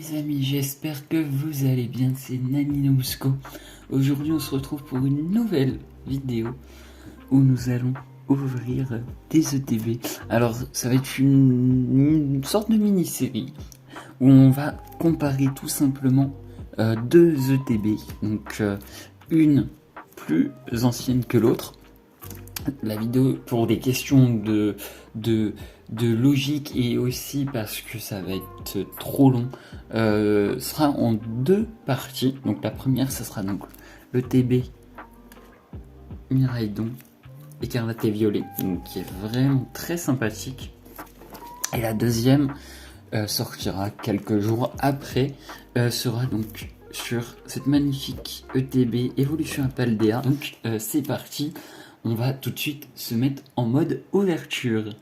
les amis, j'espère que vous allez bien, c'est Naninousco. Aujourd'hui on se retrouve pour une nouvelle vidéo où nous allons ouvrir des ETB. Alors ça va être une sorte de mini-série où on va comparer tout simplement deux ETB, donc une plus ancienne que l'autre. La vidéo, pour des questions de logique et aussi parce que ça va être trop long, sera en deux parties. Donc la première, ça sera donc le TB Miraidon Écarlate et Violet, donc qui est vraiment très sympathique. Et la deuxième sortira quelques jours après, sera donc sur cette magnifique ETB Evolution Paldea. Donc c'est parti. On va tout de suite se mettre en mode ouverture.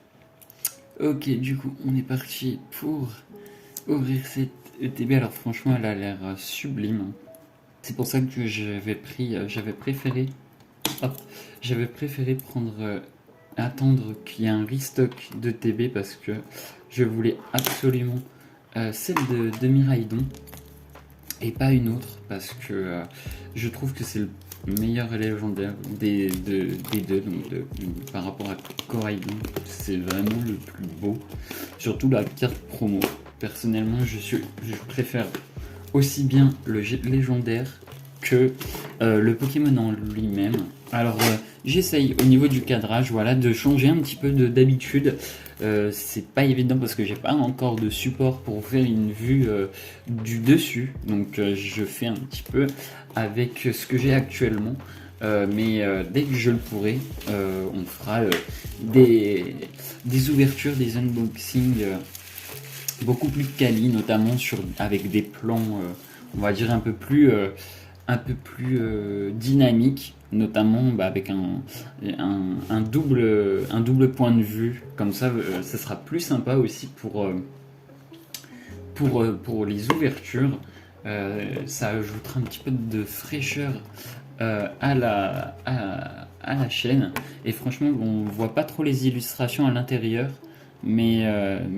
Ok, du coup, on est parti pour ouvrir cette ETB. Alors franchement, elle a l'air sublime. C'est pour ça que j'avais préféré prendre, attendre qu'il y ait un restock d'ETB parce que je voulais absolument celle de Miraidon et pas une autre parce que je trouve que c'est le meilleur légendaire des deux, donc par rapport à Coraidon, c'est vraiment le plus beau, surtout la carte promo. Personnellement, je préfère aussi bien le légendaire que le Pokémon en lui-même. Alors j'essaye au niveau du cadrage, voilà, de changer un petit peu d'habitude. C'est pas évident parce que j'ai pas encore de support pour faire une vue du dessus, donc je fais un petit peu avec ce que j'ai actuellement, mais dès que je le pourrai, on fera des ouvertures, des unboxings beaucoup plus quali, notamment avec des plans, on va dire un peu plus dynamiques, notamment avec un double point de vue, comme ça sera plus sympa aussi pour les ouvertures. Ça ajoutera un petit peu de fraîcheur à la chaîne, et franchement on voit pas trop les illustrations à l'intérieur, mais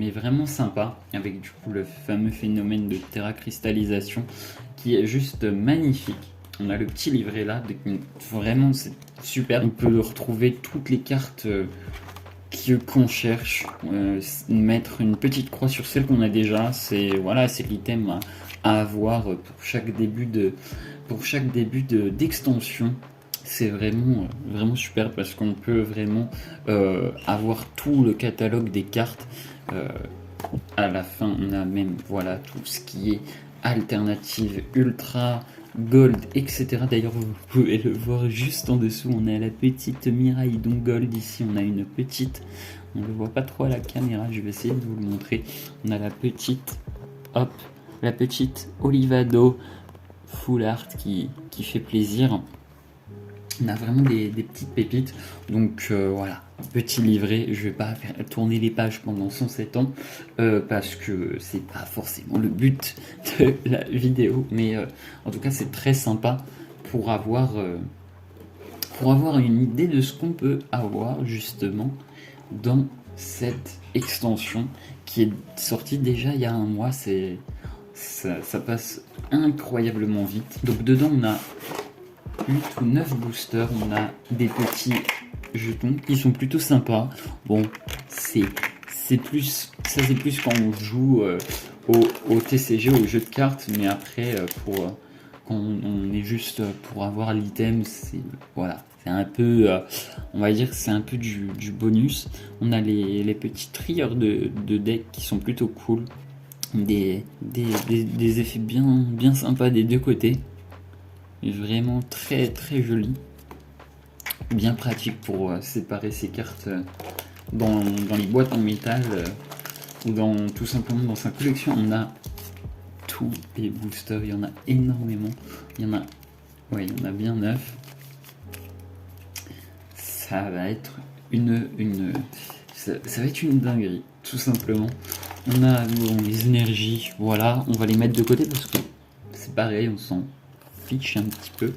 vraiment sympa, avec du coup le fameux phénomène de terracristallisation qui est juste magnifique. On a le petit livret là, vraiment c'est super. On peut retrouver toutes les cartes qu'on cherche, mettre une petite croix sur celle qu'on a déjà. C'est l'item à avoir pour chaque début d'extension. C'est vraiment super parce qu'on peut vraiment avoir tout le catalogue des cartes. À la fin, on a même tout ce qui est alternative, ultra, gold, etc. D'ailleurs, vous pouvez le voir juste en dessous. On a la petite Miraidon Gold ici. On a une petite, on ne le voit pas trop à la caméra. Je vais essayer de vous le montrer. On a la petite Olivado Full Art qui fait plaisir. On a vraiment des petites pépites. Donc voilà, petit livret. Je vais pas tourner les pages pendant 107 ans parce que c'est pas forcément le but de la vidéo. Mais en tout cas, c'est très sympa pour avoir une idée de ce qu'on peut avoir justement dans cette extension qui est sortie déjà il y a un mois. Ça passe incroyablement vite. Donc dedans, on a 8 ou 9 boosters, on a des petits jetons qui sont plutôt sympas. Bon, c'est plus quand on joue au TCG, au jeu de cartes, mais après quand on est juste pour avoir l'item, c'est un peu, on va dire que c'est un peu du bonus. On a les petits trieurs de deck qui sont plutôt cool, des effets bien sympas des deux côtés. Vraiment très très joli, bien pratique pour séparer ces cartes dans les boîtes en métal ou tout simplement dans sa collection. On a tous les boosters, il y en a énormément, il y en a bien 9. Ça va être ça va être une dinguerie, tout simplement. On a les énergies, on va les mettre de côté parce que c'est pareil, on s'en fiche un petit peu.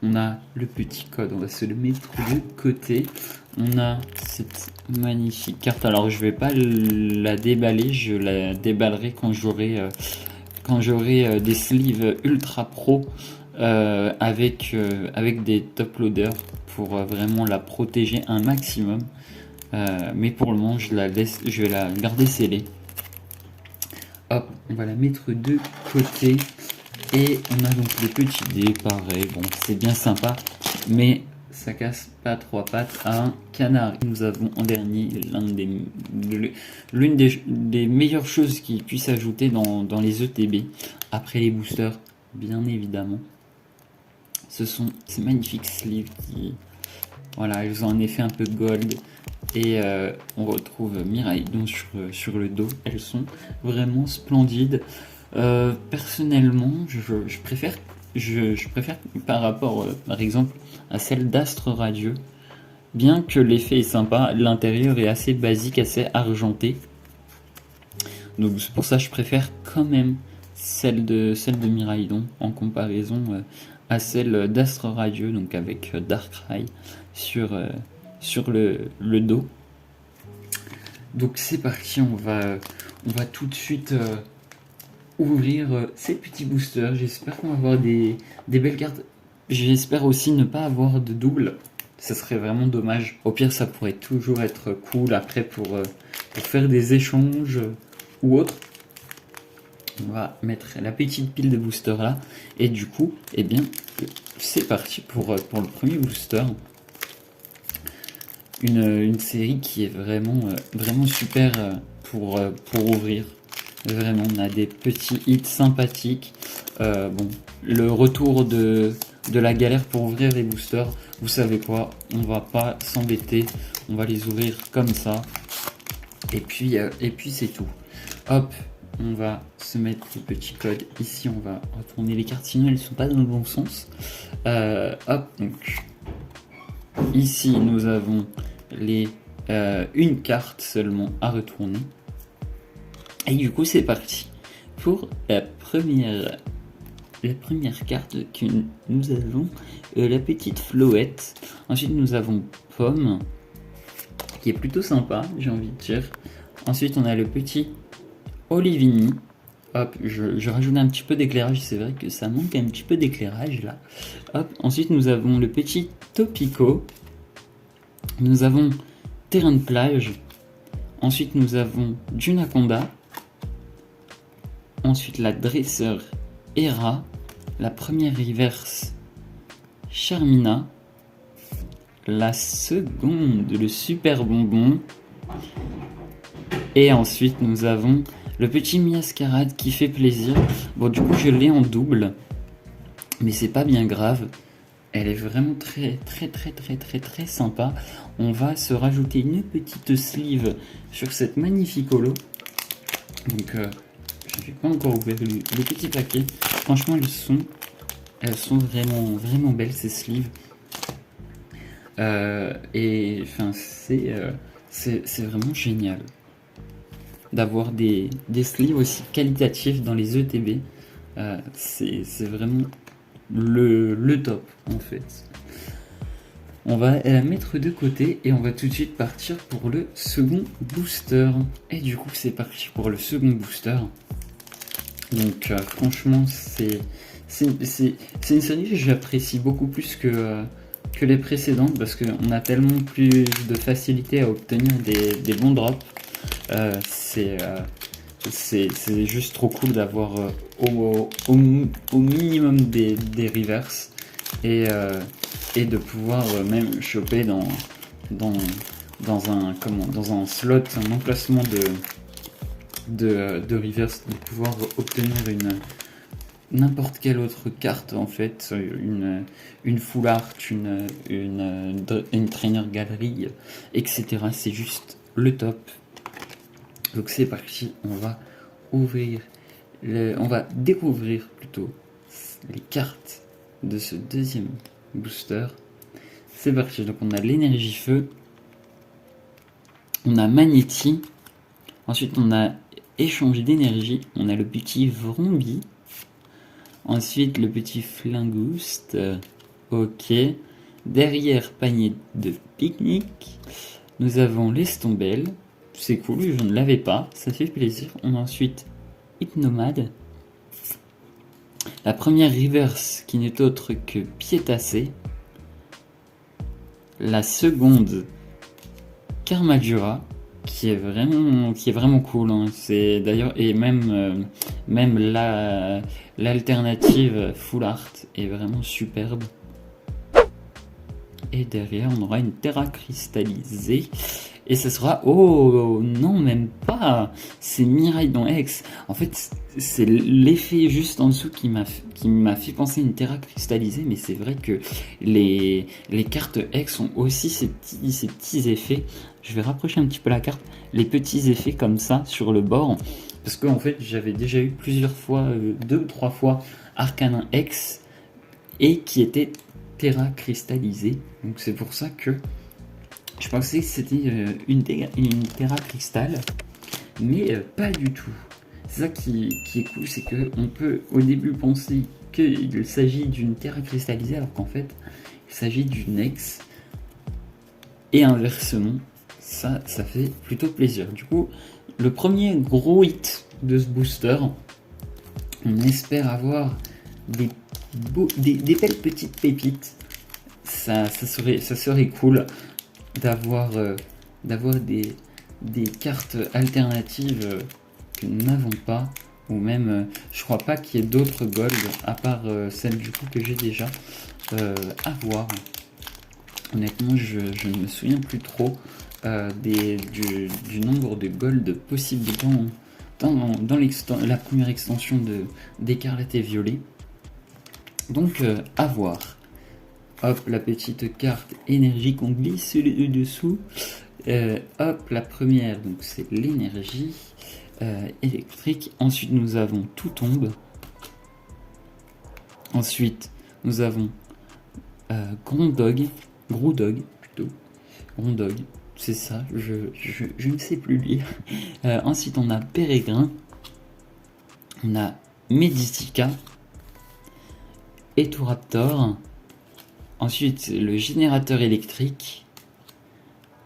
On a le petit code, on va se le mettre de côté. On a cette magnifique carte. Alors je vais pas la déballer, je la déballerai quand j'aurai des sleeves ultra pro avec des top loaders pour vraiment la protéger un maximum. Mais pour le moment, je vais la garder scellée. Hop, on va la mettre de côté. Et on a donc le petit dé, pareil. Bon, c'est bien sympa, mais ça casse pas trois pattes à un canard. Nous avons en dernier l'une des meilleures choses qui puissent ajouter dans les ETB, après les boosters, bien évidemment. Ce sont ces magnifiques sleeves qui, voilà, elles ont un effet un peu gold. Et on retrouve Miraidon sur le dos. Elles sont vraiment splendides. Personnellement, je préfère par rapport, par exemple, à celle d'Astre Radieux. Bien que l'effet est sympa, l'intérieur est assez basique, assez argenté. Donc c'est pour ça que je préfère quand même celle de Miraidon en comparaison à celle d'Astre Radieux, donc avec Darkrai sur le dos. Donc c'est parti, on va tout de suite ouvrir ces petits boosters. J'espère qu'on va avoir des belles cartes. J'espère aussi ne pas avoir de double. Ça serait vraiment dommage. Au pire, ça pourrait toujours être cool après pour faire des échanges ou autre. On va mettre la petite pile de boosters là. Et du coup, eh bien, c'est parti pour le premier booster. Une série qui est vraiment super pour ouvrir. Vraiment, on a des petits hits sympathiques. Bon, le retour de la galère pour ouvrir les boosters, vous savez quoi, on va pas s'embêter, on va les ouvrir comme ça. Et puis c'est tout. Hop, on va se mettre le petit code. Ici, on va retourner les cartes, sinon elles sont pas dans le bon sens. Hop, donc ici nous avons une carte seulement à retourner. Et du coup, c'est parti pour la première carte que nous avons, la petite Floette. Ensuite, nous avons Pomme, qui est plutôt sympa, j'ai envie de dire. Ensuite, on a le petit Olivini. Hop, je rajoute un petit peu d'éclairage, c'est vrai que ça manque un petit peu d'éclairage là. Hop, ensuite, nous avons le petit Topico. Nous avons Terrain de plage. Ensuite, nous avons Junaconda. Ensuite, la dresseur Hera, la première reverse Charmina, la seconde le super bonbon, et ensuite nous avons le petit Miascarade qui fait plaisir. Bon, du coup je l'ai en double, mais c'est pas bien grave. Elle est vraiment très sympa. On va se rajouter une petite sleeve sur cette magnifique holo. Donc je n'ai pas encore ouvert le petit paquet. Franchement, elles sont vraiment belles ces sleeves. Et enfin, c'est vraiment génial d'avoir des sleeves aussi qualitatifs dans les ETB. C'est vraiment le top en fait. On va la mettre de côté et on va tout de suite partir pour le second booster. Et du coup, c'est parti pour le second booster. Donc franchement, c'est une série que j'apprécie beaucoup plus que les précédentes parce qu'on a tellement plus de facilité à obtenir des bons drops. C'est juste trop cool d'avoir au minimum des reverse et de pouvoir même choper dans un slot, un emplacement de reverse, de pouvoir obtenir n'importe quelle autre carte en fait, une full art, une trainer galerie, etc. C'est juste le top. Donc c'est parti, on va découvrir plutôt les cartes de ce deuxième booster. C'est parti, donc on a l'énergie feu, on a Magnéti, ensuite on a échange d'énergie, on a le petit Vrombi, ensuite le petit Flingouste, Ok. Derrière, panier de pique-nique. Nous avons l'estombelle. C'est cool, je ne l'avais pas. Ça fait plaisir. On a ensuite Hypnomade. La première reverse qui n'est autre que Piétassé. La seconde Karmadura qui est vraiment cool. Hein. C'est d'ailleurs et même l'alternative Full Art est vraiment superbe. Et derrière on aura une Terra cristallisée. Et ça sera... Oh non, même pas. C'est Miraidon X. En fait, c'est l'effet juste en dessous qui m'a fait penser à une Terra cristallisée. Mais c'est vrai que les cartes X ont aussi ces petits effets. Je vais rapprocher un petit peu la carte. Les petits effets comme ça sur le bord. Parce qu'en fait, j'avais déjà eu plusieurs fois, 2 ou 3 fois, Arcanin X. Et qui était Terra cristallisée. Donc c'est pour ça que... Je pensais que c'était une Terra Cristal, mais pas du tout. C'est ça qui est cool, c'est qu'on peut au début penser qu'il s'agit d'une Terra cristallisée, alors qu'en fait, il s'agit d'une X. Et inversement, ça fait plutôt plaisir. Du coup, le premier gros hit de ce booster, on espère avoir des belles petites pépites. Ça serait cool d'avoir des cartes alternatives que nous n'avons pas, ou même je crois pas qu'il y ait d'autres gold à part celle du coup que j'ai déjà à voir. Honnêtement, je ne me souviens plus trop du nombre de gold possible dans la première extension d'Écarlate et Violet. Donc à voir. Hop, la petite carte énergie qu'on glisse le dessous. Hop, la première, donc c'est l'énergie électrique. Ensuite, nous avons tout tombe. Ensuite, nous avons Grondog plutôt. Grondog, c'est ça, je ne sais plus lire. Ensuite, on a Pérégrin. On a Meditica. Eturaptor. Ensuite, le générateur électrique.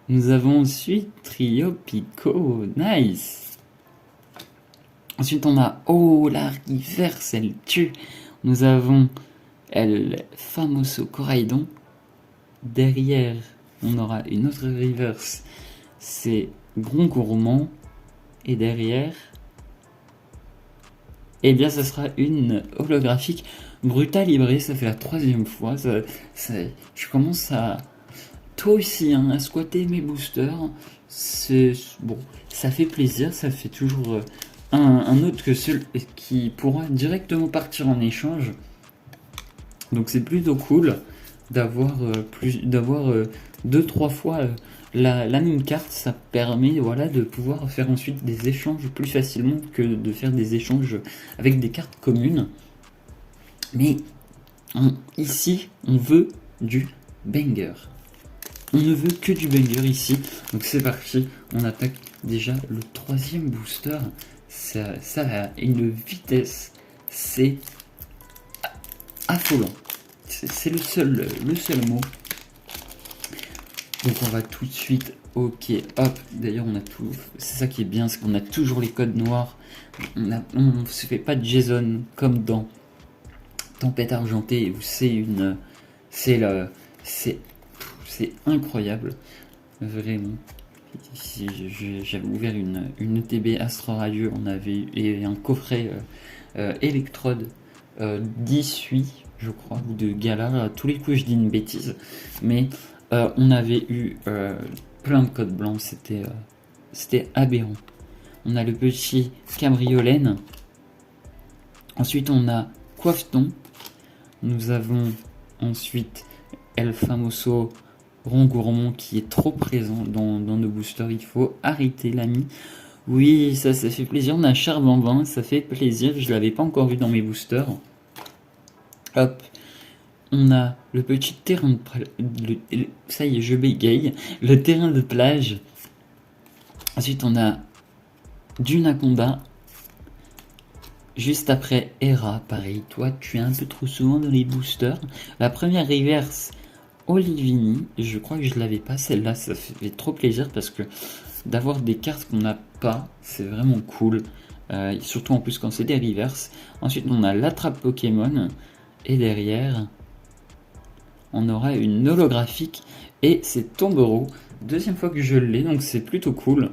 Nous avons ensuite Trio Pico. Nice. Ensuite, on a... Oh, la reverse, elle tue. Nous avons El Famoso Coraidon. Derrière, on aura une autre reverse. C'est Gron Gourmand. Et derrière... Eh bien, ça sera une holographique Brutal Libré. Ça fait la 3e fois. Je commence à... Toi aussi, hein, à squatter mes boosters. C'est bon, ça fait plaisir. Ça fait toujours un autre que celui qui pourra directement partir en échange. Donc c'est plutôt cool d'avoir 2-3 fois la même carte. Ça permet de pouvoir faire ensuite des échanges plus facilement que de faire des échanges avec des cartes communes. Mais ici, on veut du banger. On ne veut que du banger ici. Donc c'est parti, on attaque déjà le 3e booster. Ça a une vitesse, c'est affolant. C'est le seul mot. Donc on va tout de suite, ok, hop. D'ailleurs on a tout, c'est ça qui est bien, c'est qu'on a toujours les codes noirs. On ne se fait pas de JSON comme dans Tempête Argentée où c'est incroyable, vraiment. Ici, j'avais ouvert une ETB Astro Radio, on avait et un coffret électrode 18, je crois, ou de Gala. À tous les coups, je dis une bêtise, mais on avait eu plein de codes blancs, c'était aberrant. On a le petit Cabriolène. Ensuite, on a Coiffeton. Nous avons ensuite El Famoso Rongourmand qui est trop présent dans nos boosters. Il faut arrêter, l'ami. Oui, ça fait plaisir. On a Charbambin, ça fait plaisir. Je ne l'avais pas encore vu dans mes boosters. Hop. On a le petit terrain de ça y est, je bégaye. Le terrain de plage. Ensuite, on a Dunaconda. Juste après Hera, pareil, toi tu es un peu trop souvent dans les boosters. La première reverse, Olivini, je crois que je l'avais pas celle-là, ça fait trop plaisir parce que d'avoir des cartes qu'on n'a pas, c'est vraiment cool. Surtout en plus quand c'est des reverse. Ensuite on a l'attrape Pokémon et derrière on aura une holographique et c'est Tombereau. Deuxième fois que je l'ai, donc c'est plutôt cool.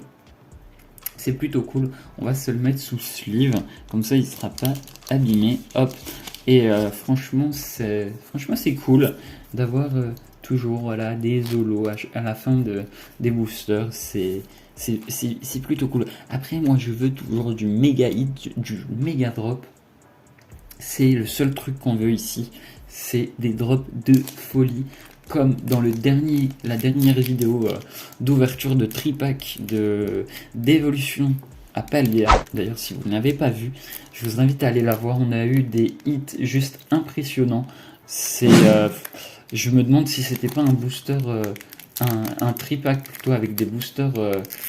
C'est plutôt cool. On va se le mettre sous sleeve, comme ça il sera pas abîmé. Hop. Et franchement c'est cool d'avoir toujours voilà des holos à la fin des boosters. C'est plutôt cool. Après moi je veux toujours du méga hit, du méga drop. C'est le seul truc qu'on veut ici. C'est des drops de folie. Comme dans la dernière vidéo d'ouverture de tripack d'évolution à Paldea. D'ailleurs, si vous ne l'avez pas vu, je vous invite à aller la voir. On a eu des hits juste impressionnants. Je me demande si c'était pas un booster, un tripack plutôt avec des boosters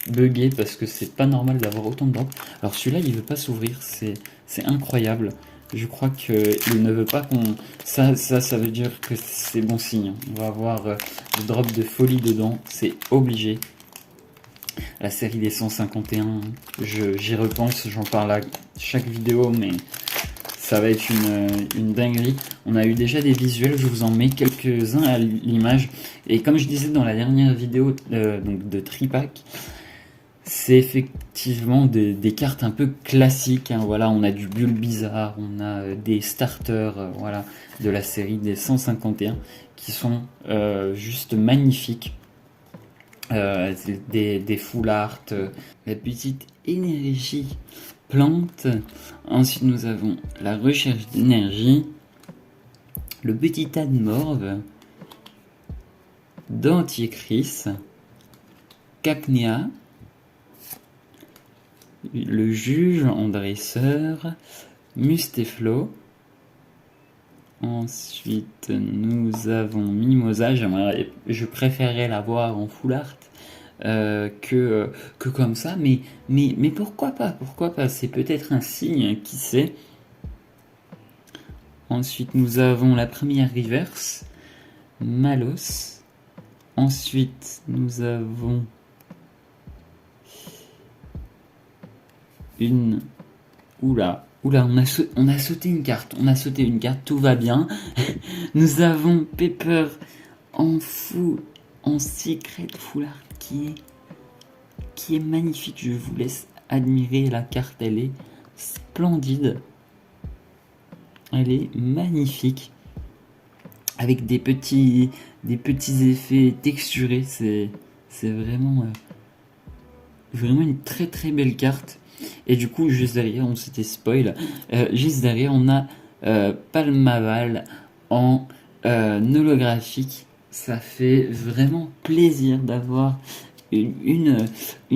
buggés parce que c'est pas normal d'avoir autant de drops. Alors celui-là, il veut pas s'ouvrir, c'est incroyable. Je crois qu'il ne veut pas qu'on... Ça veut dire que c'est bon signe. On va avoir des drops de folie dedans, c'est obligé. La série des 151, j'y repense, j'en parle à chaque vidéo, mais ça va être une dinguerie. On a eu déjà des visuels, je vous en mets quelques-uns à l'image. Et comme je disais dans la dernière vidéo donc de Tripack, c'est effectivement des cartes un peu classiques. Hein, voilà, on a du Bulbizarre, on a des starters voilà, de la série des 151 qui sont juste magnifiques. Des full art, la petite énergie plante. Ensuite, nous avons la recherche d'énergie, le petit tas de morve, Denticris, Cacnea, le juge en dresseur, Musteflo. Ensuite, nous avons Mimosa. Je préférerais l'avoir en full art que comme ça, mais pourquoi pas? Pourquoi pas? C'est peut-être un signe, qui sait. Ensuite, nous avons la première reverse, Malos. Ensuite, nous avons une... Oula, on a sauté une carte. Tout va bien. Nous avons Pepper en secret full art qui est magnifique. Je vous laisse admirer la carte. Elle est splendide. Elle est magnifique. Avec des petits effets texturés. C'est vraiment une très très belle carte. Et du coup, juste derrière, on s'était spoil. Juste derrière, on a Palmaval en holographique. Ça fait vraiment plaisir d'avoir une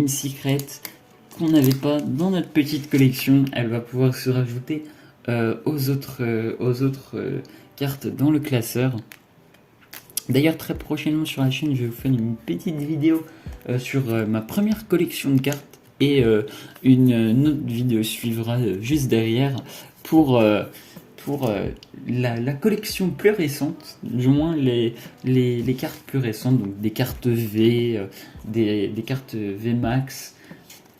secret qu'on n'avait pas dans notre petite collection. Elle va pouvoir se rajouter aux autres cartes dans le classeur. D'ailleurs, très prochainement sur la chaîne, je vais vous faire une petite vidéo sur ma première collection de cartes. Et une autre vidéo suivra juste derrière pour la collection plus récente, du moins les cartes plus récentes, donc des cartes V, des cartes V Max,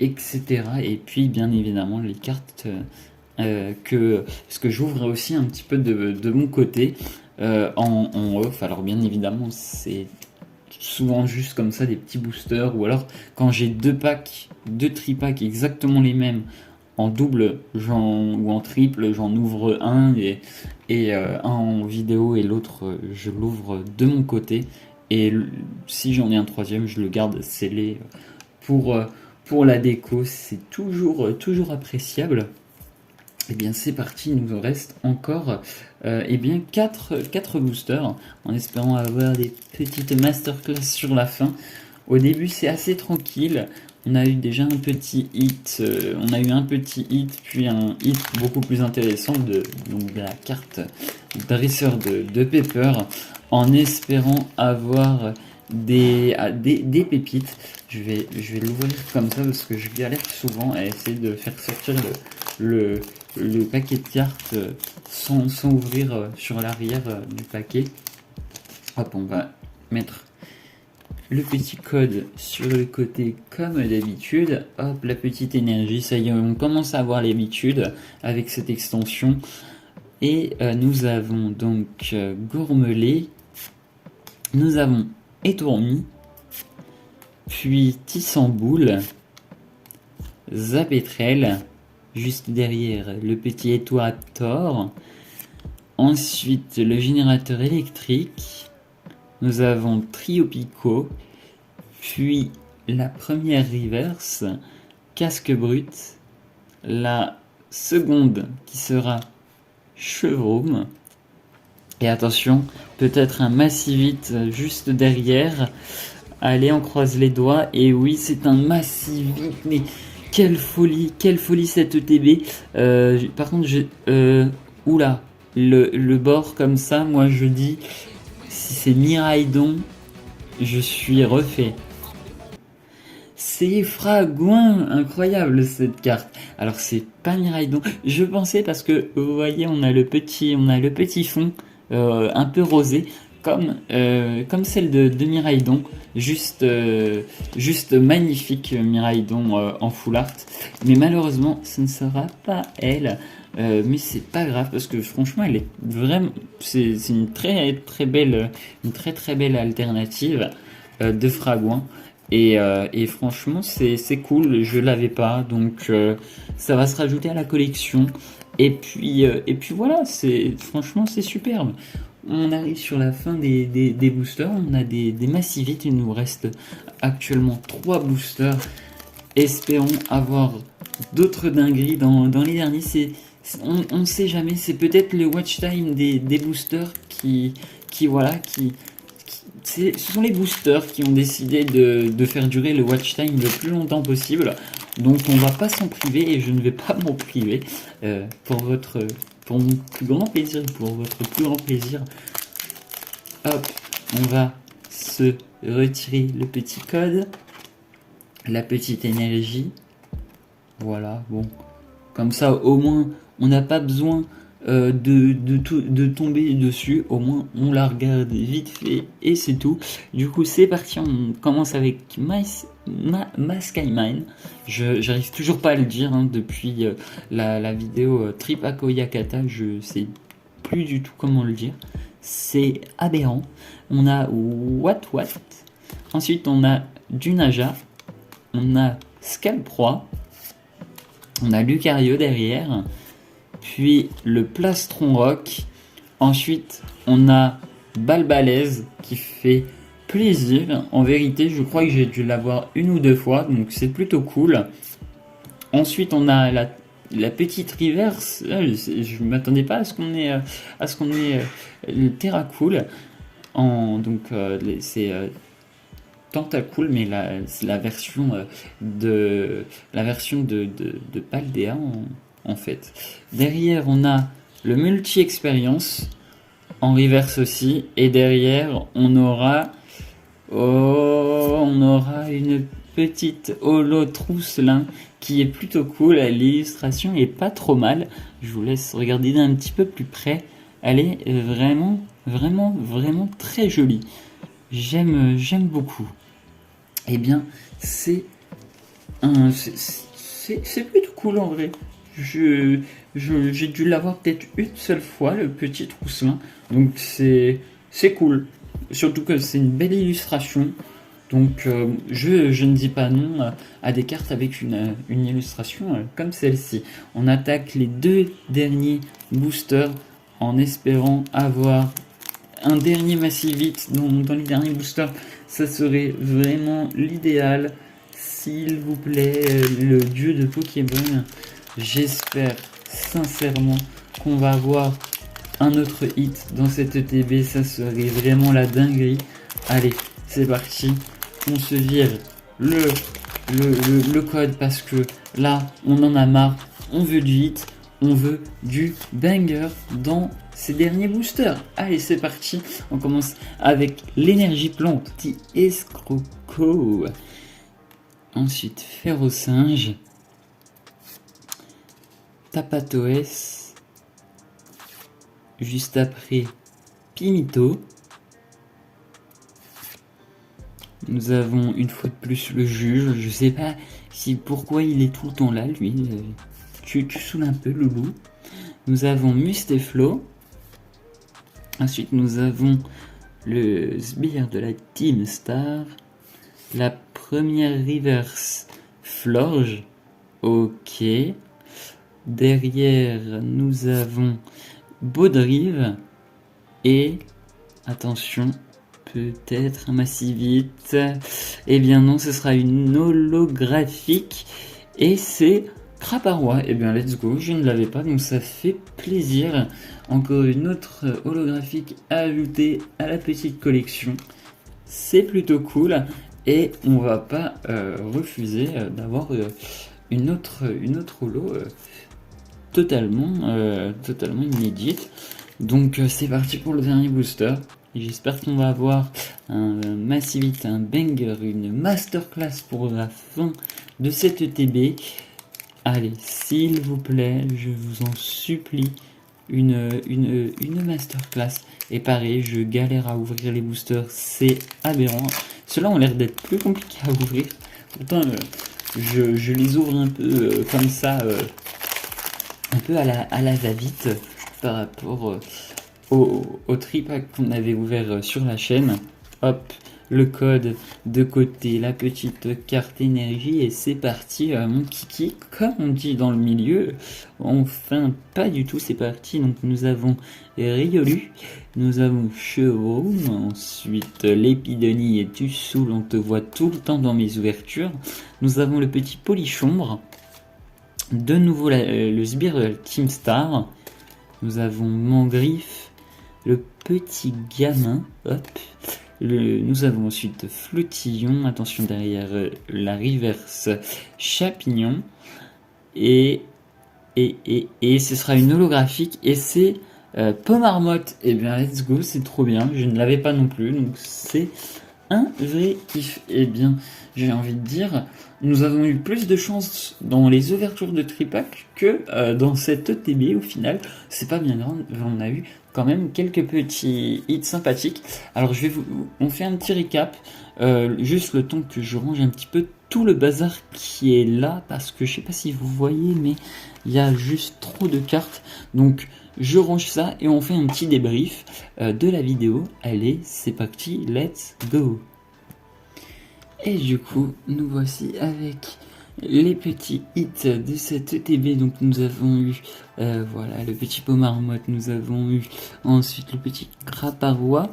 etc. Et puis bien évidemment les cartes parce que j'ouvre aussi un petit peu de mon côté en off. Alors bien évidemment c'est souvent juste comme ça des petits boosters, ou alors quand j'ai deux tripacks exactement les mêmes en double ou en triple, j'en ouvre un et un en vidéo et l'autre je l'ouvre de mon côté, et si j'en ai un troisième je le garde scellé pour la déco. C'est toujours appréciable. Et bien c'est parti, il nous reste encore 4 boosters, en espérant avoir des petites masterclass sur la fin. Au début c'est assez tranquille, on a eu déjà un petit hit, puis un hit beaucoup plus intéressant de la carte dresseur de Pepper, en espérant avoir des pépites. Je vais l'ouvrir comme ça parce que je galère souvent à essayer de faire sortir le paquet de cartes sans ouvrir sur l'arrière du paquet. Hop, on va mettre le petit code sur le côté comme d'habitude. Hop, la petite énergie, ça y est, on commence à avoir l'habitude avec cette extension. Et nous avons donc Gourmelet, nous avons Étourmi, puis Tissamboule, Zapetrel, juste derrière le petit Étoaptor, ensuite le générateur électrique, nous avons Triopico, puis la première reverse, Casque Brut, la seconde qui sera Chevaume, et attention, peut-être un Massivite juste derrière. Allez, on croise les doigts, et oui, c'est un Massivite, mais quelle folie cette ETB. Par contre, oula, le bord comme ça, moi je dis, si c'est Miraidon, je suis refait. C'est Fragouin, incroyable cette carte. Alors c'est pas Miraidon, je pensais parce que vous voyez on a le petit fond un peu rosé comme celle de Miraidon, juste magnifique Miraidon en full art. Mais malheureusement ce ne sera pas elle. Mais c'est pas grave parce que franchement elle est vraiment c'est une très belle alternative de Fragouin. Et franchement c'est cool, je l'avais pas, donc ça va se rajouter à la collection. Et puis voilà, franchement c'est superbe. On arrive sur la fin des boosters, on a des Massivites, il nous reste actuellement 3 boosters. Espérons avoir d'autres dingueries dans les derniers. On ne sait jamais, c'est peut-être le watch time des boosters ce sont les boosters qui ont décidé de faire durer le watch time le plus longtemps possible. Donc on va pas s'en priver et je ne vais pas m'en priver pour mon plus grand plaisir, pour votre plus grand plaisir. Hop, on va se retirer le petit code, la petite énergie. Voilà, bon, comme ça au moins on n'a pas besoin de tomber dessus, au moins on la regarde vite fait et c'est tout. Du coup c'est parti, on commence avec Maskymine. J'arrive toujours pas à le dire depuis la vidéo Tripako Yakata, je sais plus du tout comment le dire, c'est aberrant. On a What, ensuite on a Dunaja, on a Scalproie, on a Lucario derrière, puis le Plastron Rock. Ensuite, on a Balbalaise qui fait plaisir. En vérité, je crois que j'ai dû l'avoir 1 ou 2 fois, donc c'est plutôt cool. Ensuite, on a la petite reverse. Je m'attendais pas à ce qu'on ait le Terracool. Donc c'est Tentacool, mais c'est la version de Paldea en fait. Derrière, on a le multi-expérience en reverse aussi. Et derrière, on aura une petite holo Trousselin qui est plutôt cool. L'illustration est pas trop mal. Je vous laisse regarder d'un petit peu plus près. Elle est vraiment très jolie. J'aime beaucoup. Eh bien, c'est plutôt cool en vrai. J'ai dû l'avoir peut-être une seule fois, le petit Trousselin. Donc c'est cool. Surtout que c'est une belle illustration. Donc je ne dis pas non à des cartes avec une illustration comme celle-ci. On attaque les 2 derniers boosters en espérant avoir un dernier Massivite dans les derniers boosters. Ça serait vraiment l'idéal. S'il vous plaît, le dieu de Pokémon. J'espère sincèrement qu'on va avoir un autre hit dans cette ETB. Ça serait vraiment la dinguerie. Allez, c'est parti. On se vire le code parce que là, on en a marre. On veut du hit. On veut du banger dans ces derniers boosters. Allez, c'est parti. On commence avec l'énergie plante. Petit escroco. Ensuite, Férocinge. Tapatoes. Juste après, Pimito. Nous avons une fois de plus le juge. Je sais pas si pourquoi il est tout le temps là, lui. Tu saoules un peu, Loulou. Nous avons Musteflo. Ensuite, nous avons le sbire de la Team Star. La première reverse Florge. Ok. Derrière, nous avons Baudrive. Et, attention, peut-être un Massivite. Eh bien non, ce sera une holographique. Et c'est Craparois. Eh bien let's go, je ne l'avais pas, donc ça fait plaisir. Encore une autre holographique à ajouter à la petite collection. C'est plutôt cool. Et on va pas refuser d'avoir une autre holo totalement inédite. Donc c'est parti pour le dernier booster. J'espère qu'on va avoir un Massivite, un banger, une masterclass pour la fin de cette ETB. Allez, s'il vous plaît, je vous en supplie, une masterclass. Et pareil, je galère à ouvrir les boosters, c'est aberrant. Ceux-là ont l'air d'être plus compliqués à ouvrir. Pourtant, je les ouvre un peu comme ça, un peu à la va-vite par rapport au tripack qu'on avait ouvert sur la chaîne. Hop, le code de côté, la petite carte énergie et c'est parti mon kiki, comme on dit dans le milieu. Enfin, pas du tout, c'est parti. Donc nous avons Riolu, nous avons Chevroom, ensuite l'Épidonie et tu saoules, on te voit tout le temps dans mes ouvertures. Nous avons le petit Polichombre, de nouveau le sbire de la Team Star. Nous avons Mangriffe, le petit gamin, hop. Nous avons ensuite Flottillon, attention derrière la reverse Chapignon. Et ce sera une holographique et c'est Pomarmotte. Et bien let's go, c'est trop bien, je ne l'avais pas non plus, donc c'est un vrai kiff. Et bien j'ai envie de dire, nous avons eu plus de chance dans les ouvertures de tripack que dans cette ETB au final. C'est pas bien grave, on a eu quand même quelques petits hits sympathiques. Alors on fait un petit récap, juste le temps que je range un petit peu tout le bazar qui est là, parce que je sais pas si vous voyez, mais il y a juste trop de cartes. Donc je range ça et on fait un petit débrief de la vidéo. Allez, c'est parti, let's go. Et du coup, nous voici avec les petits hits de cette ETB. Donc nous avons eu voilà, le petit Pomarmotte, nous avons eu ensuite le petit Craparois,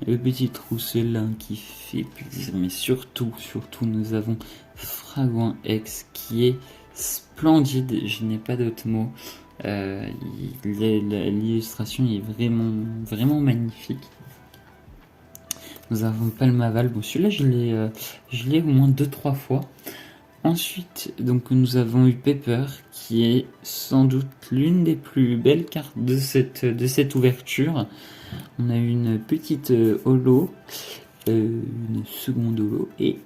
le petit Trousselin qui fait plaisir, mais surtout nous avons Fragouin X qui est splendide, je n'ai pas d'autres mots. L'illustration est vraiment magnifique. Nous avons Palmaval, bon celui-là je l'ai au moins 2-3 fois. Ensuite, donc nous avons eu Pepper, qui est sans doute l'une des plus belles cartes de cette ouverture. On a eu une petite holo, une seconde holo, et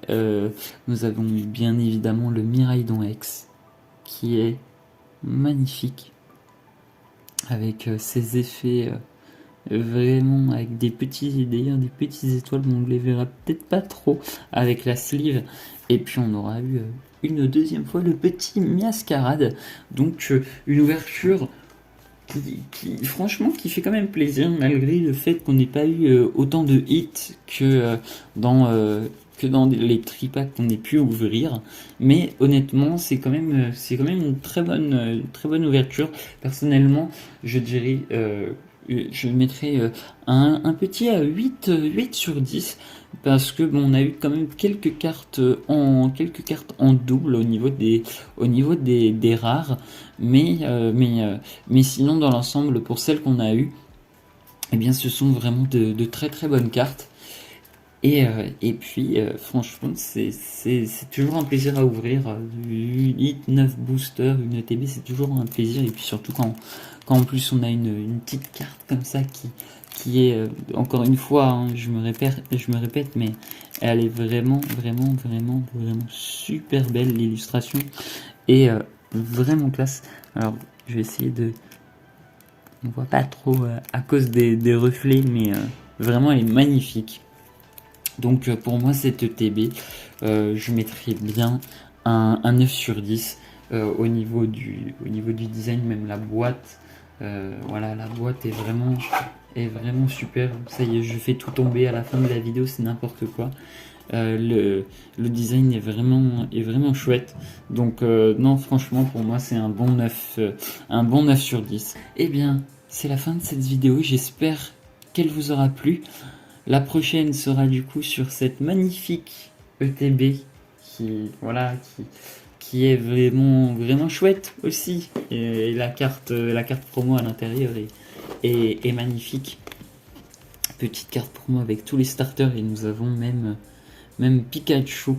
nous avons eu bien évidemment le Miraidon X, qui est magnifique, avec ses effets vraiment avec des petites étoiles, mais on ne les verra peut-être pas trop avec la sleeve. Et puis on aura eu une deuxième fois le petit Miascarade, donc une ouverture qui franchement qui fait quand même plaisir, malgré le fait qu'on n'ait pas eu autant de hits que dans les tripacks qu'on ait pu ouvrir. Mais honnêtement, c'est quand même une très bonne ouverture. Personnellement, je dirais je mettrais un petit 8 sur 10, parce que bon, on a eu quand même quelques cartes en double au niveau des rares, mais sinon dans l'ensemble, pour celles qu'on a eues, eh bien ce sont vraiment de très bonnes cartes. Et puis franchement c'est toujours un plaisir à ouvrir, 8, 9 boosters, une ETB, c'est toujours un plaisir. Et puis surtout quand en plus on a une petite carte comme ça qui est encore une fois, hein, je me répète, mais elle est vraiment super belle, l'illustration est vraiment classe. Alors Je vais essayer de... On voit pas trop à cause des reflets, mais vraiment elle est magnifique. Donc pour moi cette ETB, je mettrais bien un 9 sur 10 au niveau du design, même la boîte. Voilà, la boîte est vraiment super. Ça y est, je fais tout tomber à la fin de la vidéo, c'est n'importe quoi. Le design est vraiment chouette. Donc non, franchement pour moi c'est un bon 9 sur 10. Eh bien, c'est la fin de cette vidéo, j'espère qu'elle vous aura plu. La prochaine sera du coup sur cette magnifique ETB qui est vraiment chouette aussi. Et la carte promo à l'intérieur est magnifique. Petite carte promo avec tous les starters et nous avons même Pikachu.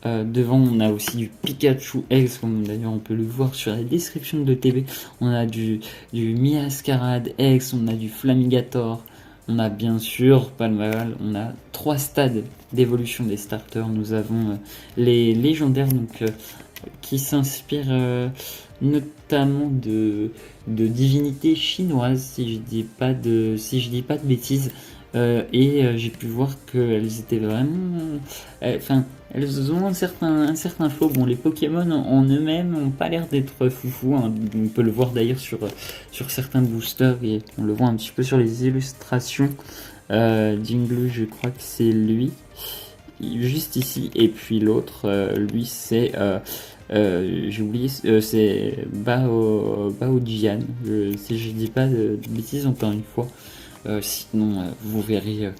Devant on a aussi du Pikachu X, comme d'ailleurs on peut le voir sur la description de l'ETB. On a du Miascarade X, on a du Flamigator. On a bien sûr, pas mal, on a 3 stades d'évolution des starters. Nous avons les légendaires qui s'inspirent notamment de divinités chinoises, si je dis pas de bêtises. J'ai pu voir qu'elles étaient vraiment... elles ont un certain flow. Bon, les Pokémon en eux-mêmes n'ont pas l'air d'être foufou. Hein. On peut le voir d'ailleurs sur certains boosters et on le voit un petit peu sur les illustrations. Jingle, je crois que c'est lui, juste ici. Et puis l'autre, lui, c'est... j'ai oublié, c'est Baojian. Si je dis pas de bêtises encore une fois. Sinon, vous verrez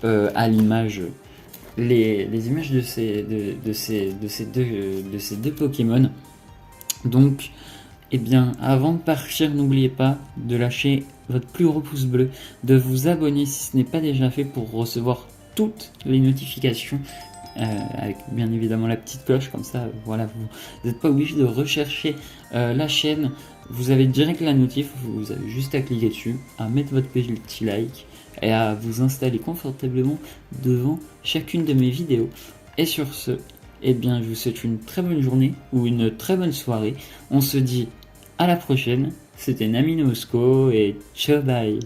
à l'image les images de ces deux Pokémon. Donc, eh bien, avant de partir, n'oubliez pas de lâcher votre plus gros pouce bleu, de vous abonner si ce n'est pas déjà fait pour recevoir toutes les notifications. Avec bien évidemment la petite cloche, comme ça voilà, vous n'êtes pas obligé de rechercher la chaîne, vous avez direct la notif, vous avez juste à cliquer dessus, à mettre votre petit like et à vous installer confortablement devant chacune de mes vidéos. Et sur ce, eh bien je vous souhaite une très bonne journée ou une très bonne soirée. On se dit à la prochaine. C'était Naminosco et ciao bye.